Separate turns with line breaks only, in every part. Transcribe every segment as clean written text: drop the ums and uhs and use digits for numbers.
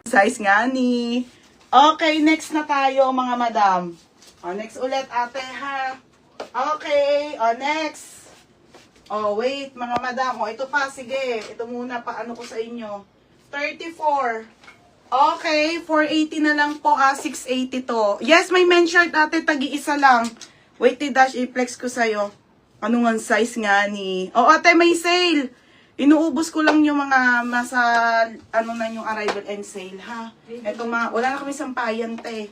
Size nga ni. Okay, next na tayo mga madam. O, next ulit ate ha. Okay, o next. O, wait mga madam. O, ito pa, sige. Ito muna, paano ko sa inyo. 34. Okay, 480 na lang po. 680 to. Yes, may men's shirt ate, tagi-isa lang. Wait, dash, i-flex ko sa'yo. Ano nga size nga ni. O, ate, may sale. Inuubos ko lang yung mga nasa, ano na yung arrival and sale, ha? Ito mga, wala na kami sampayan, te.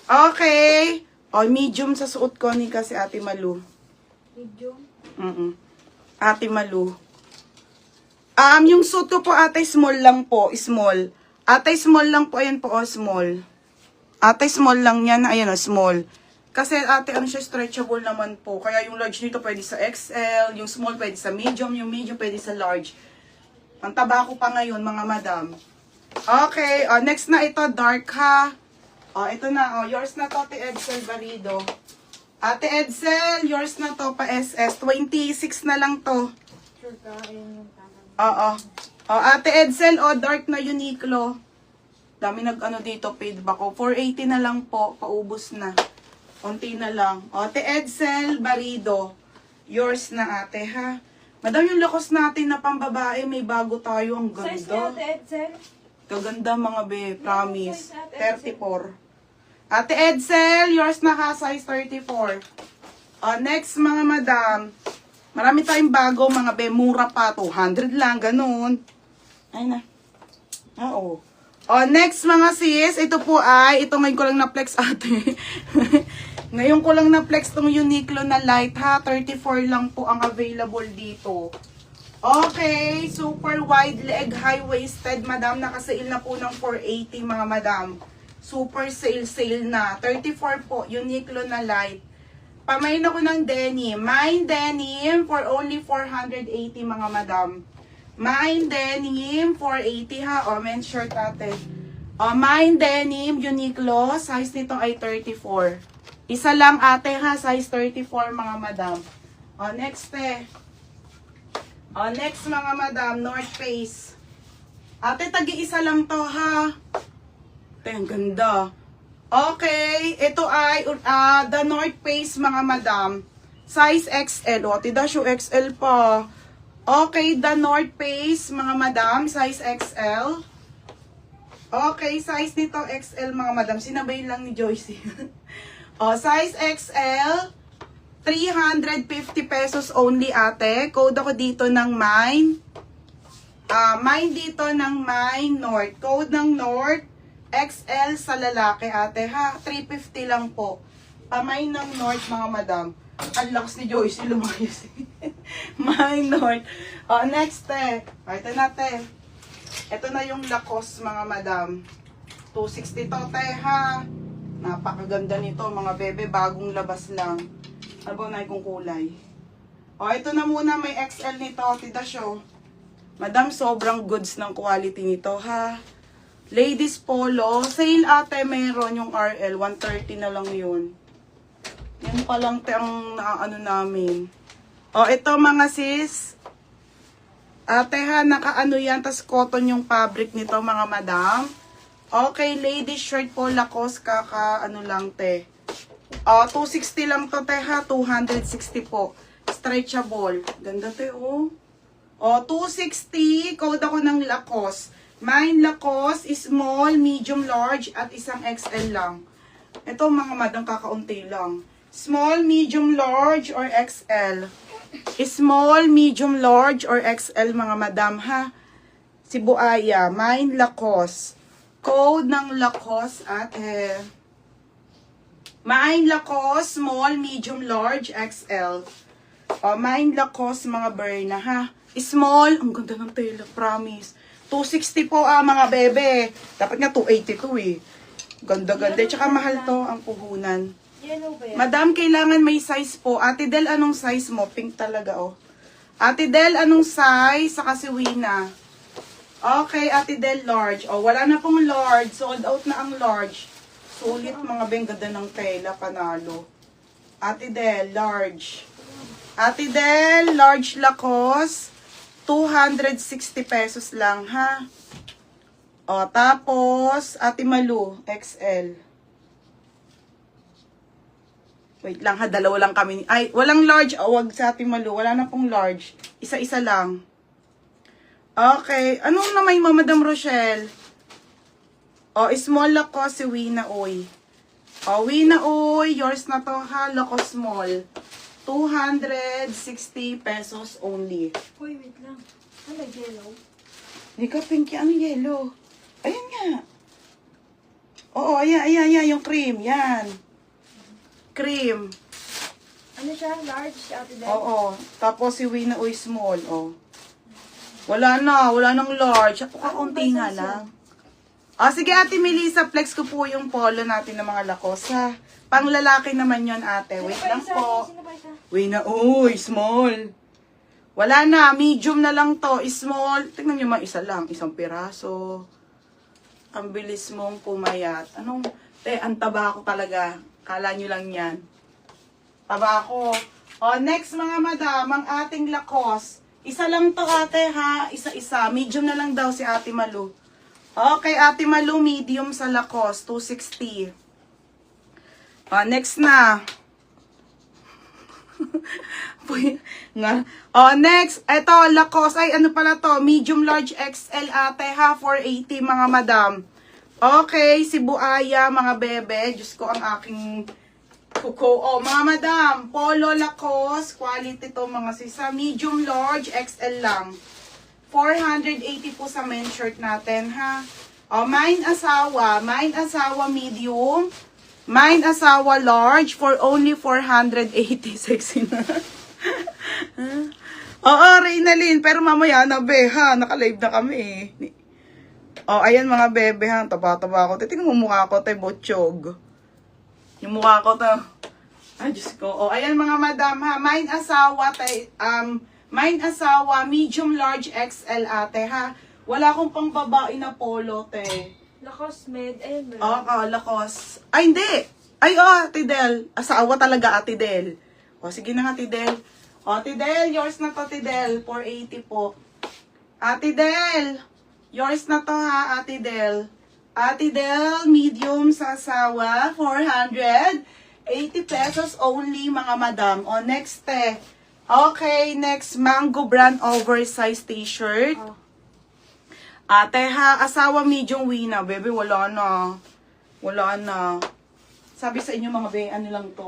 Okay. O, medium sa suot ko ni kasi Ate Malu.
Medium?
Ate Malu. Yung suot ko po, ate, small lang po. Small. Ate, small lang po. Ayan po, small. Ate, small lang yan. Ayan, small. Kasi ate, ano siya, stretchable naman po. Kaya yung large nito pwede sa XL, yung small pwede sa medium, yung medium pwede sa large. Ang taba ko pa ngayon, mga madam. Okay, next na ito, dark ha. Ito na, yours na to, Ate Edsel Barido. Ate Edsel, yours na to, pa SS. 26 na lang to.
Sure ka, ayun yung tama.
Ate Edsel, dark na Uniqlo. Dami nag-ano dito, paid ba ko. 480 na lang po, paubos na. Konti na lang. Ate Edsel Barido. Yours na ate ha. Madam, yung lakos natin na pambabae, may bago tayo. Ang ganda.
Size ni Ate Edsel?
Kaganda mga be. Promise. 34. Ate Edsel, yours na ha. Size 34. Next mga madam. Marami tayong bago mga be. Mura pa. 200 lang. Ganun. Ay na. Oo. Next mga sis. Ito po ay. Ito ngayon ko lang na-flex ate. Ngayon ko lang na-flex tong Uniqlo na light ha. 34 lang po ang available dito. Okay. Super wide leg, high-waisted. Madam, nakasale na po ng 480 mga madam. Super sale na. 34 po. Uniqlo na light. Pamain ako ng denim. Mine denim for only 480 mga madam. Mine denim 480 ha. Men's shirt ate. Mine denim Uniqlo. Size nito ay 34. Isa lang ate ha, size 34 mga madam. Next next mga madam, North Face. Ate, tagi-isa lang to ha. Ang ganda. Okay, ito ay the North Face mga madam. Size XL. Ate, dash yung XL pa. Okay, the North Face mga madam, size XL. Okay, size nito XL mga madam. Sinabay lang ni Joyce. Size XL, 350 pesos only ate. Code ako dito ng Mine. Mine dito ng Mine North. Code ng North, XL sa lalaki ate ha. 350 lang po. Mine ng North mga madam. Ang lakas ni Joyce lumayas. Mine North. Next ito na Ito na yung Lacoste mga madam. 260 to ha. Napakaganda nito mga bebe, bagong labas lang. Ano ba na kung kulay? Ito na muna, may XL nito, tita show. Madam, sobrang goods ng quality nito ha. Ladies polo, sale ate meron yung RL, 130 na lang yun. Yan pa lang ang ano namin. Ito mga sis. Ate ha, nakaano yan, tas cotton yung fabric nito mga madam. Okay, ladies shirt po, Lacoste, ano lang, te. 260 lang to, te, ha. 260 po. Stretchable. Ganda, te, oh. 260. Code ako ng Lacoste. Mine Lacoste, small, medium, large, at isang XL lang. Ito, mga madang, kakaunti lang. Small, medium, large, or XL. Small, medium, large, or XL, mga madam, ha. Si Buaya. Mine Lacoste. Code ng Lacoste at Mine Lacoste, small, medium, large, XL. Mine Lacoste, mga Berna, ha. Small, ang ganda ng tela, promise. 260 po, mga bebe. Dapat nga 282 eh. Ganda-ganda. Tsaka mahal to, ang puhunan. Madam, kailangan may size po. Ate Del, anong size mo? Pink talaga, oh. Ate Del, anong size? Sa Kasiwina. Okay, Ate Del, large. Wala na pong large. Sold out na ang large. Sulit mga beng, ganda ng tela, panalo. Ate Del, large. Ate Del, large Lacoste. 260 pesos lang, ha? O, tapos, Ate Malu, XL. Wait lang ha, dalawa lang kami. Ay, walang large. O, wag sa Ate Malu. Wala na pong large. Isa-isa lang. Okay. Anong naman mo, Madam Rochelle? O, small ako si Wina Oy. O, Wina Oy, yours na to ha, Loco Small. 260 pesos only.
Uy, wait lang. Ano, yellow?
Hindi ka pinky, ano yellow? Ayan nga. Oo, ayan, yung cream, yan. Cream.
Ano siya? Large, si Ate Del?
Oo, tapos si Wina Uy small, oh. Wala nang large. Kakunti nga lang. O, sige Ate Melissa, flex ko po yung polo natin ng mga Lacoste. Pang lalaki naman yon ate. Wait lang po.
Sino ba isa?
Wina Uy, small. Wala na, medium na lang to. Small. Tingnan nyo isa lang, isang piraso. Ang bilis mong pumayat. Ang taba ko talaga. Kala nyo lang yan. Taba ko. O, next mga madam, ang ating Lacoste. Isa lang to ate ha, isa-isa. Medium na lang daw si Ate Malu. Okay, Ate Malu, medium sa Lacoste, 260. O, next na. Next, eto, Lacoste. Ay, ano pala to? Medium, large, XL ate ha, 480 mga madam. Okay, si Buaya, mga bebe. Diyos ko, ang aking kuko. O, mga madam, Polo Lacoste, quality to mga sisa. Medium, large, XL lang. 480 po sa men's shirt natin ha. O, mine asawa, medium. Mine asawa large for only 480. Sexy na. Oo, Reynalyn. Pero mamaya na, be, ha. Naka-live na kami, eh. O, ayan mga bebe, ha. Taba-taba ako. Tingnan mo mukha ko, tay botchog. Yung mukha ko, to. Ay, Diyos ko. O, ayan mga madam, ha. Mine asawa, medium, large, XL, ate, ha. Wala akong pang babae na polo, te.
Lacoste Med. Ayun ba?
Oo, Lacoste. Ay, hindi. Ay, Ate Del. Asawa talaga, Ate Del. O, sige na nga, Ate Del. O, Ate Del, yours na to, Ate Del. 480 po. Ate Del, yours na to, ha, Ate Del. Ate Del, medium sa asawa, 480 pesos only, mga madam. O, next, Okay, next, Mango brand oversized t-shirt.
Oh.
Ate ha, asawa medium Wina. Bebe, wala na. Wala na. Sabi sa inyo mga be, ano lang to.